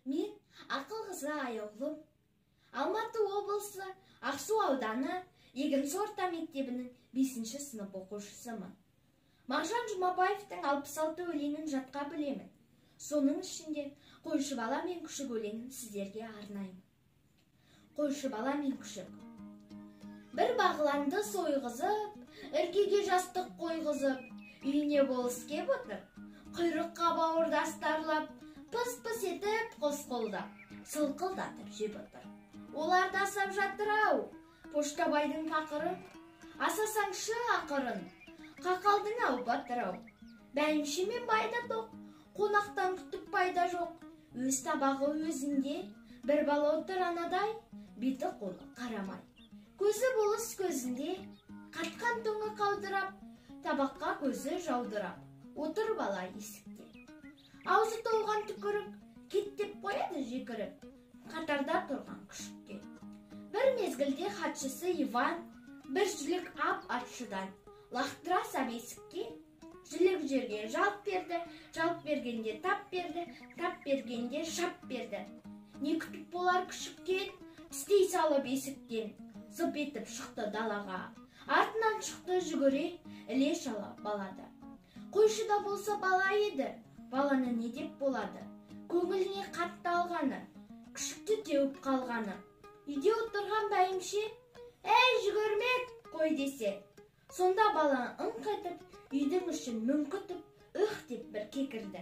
Мен Ақылқызы Аяулым. Алматы облысы Ақсу ауданы Егінсу орта мектебінің 5-ші сынып оқушысымын. Мағжан Жұмабаевтың 66 өлеңін жатқа білемін. Соның ішінде Қойшы бала мен күшік өлеңін сіздерге арнаймын. Қойшы бала мен күшік. Бір бағланды сойғызып, іргеге жастық қойғызып, үйіне болыс кеп отыр. Құйрыққа бауырдастарлап, пыс-пыс етіп қос қолдап, сылқылдатып жеп отыр. Олар да асап жатыр-ау, Поштабайдың пақырын, асасаңшы ақырын, қақалдың-ау батыр-ау. Бәйімші мен байда тоқ, қонақтан күтіп пайда жоқ. Өз табағы өзінде, бір бала отыр анадай, беті қолы қарамай. Көзі болыс көзінде, қатқан тоңы қаудырап, табаққа көзі жаудырап, отыр бала есікте. Аузы толған түкірік, кеттеп қояды жекіріп, қатарда тұрған күшікке. Бір мезгілде хатшысы Иван, бір жүлік ап атшыдан, лақтыра сап есікке. Жүлік жерге жалп берді, жалп бергенде тап берді, тап бергенде шап берді. Не күтіп болар күшіктен, тістей салып есіктен, зып етіп шықты далаға. Артынан шықты жүгіре, іле шала балады. Қойшыда болса бала еді, баланы не деп болады? Көңіліне қатты алғаны, күшікті теуіп қалғаны. Үйде отырған бәйімше, «Әй, жүгірмек!» қой десе. Сонда бала ыңқ етіп, үйдің ішін мүңкітіп, үх деп бір кекірді.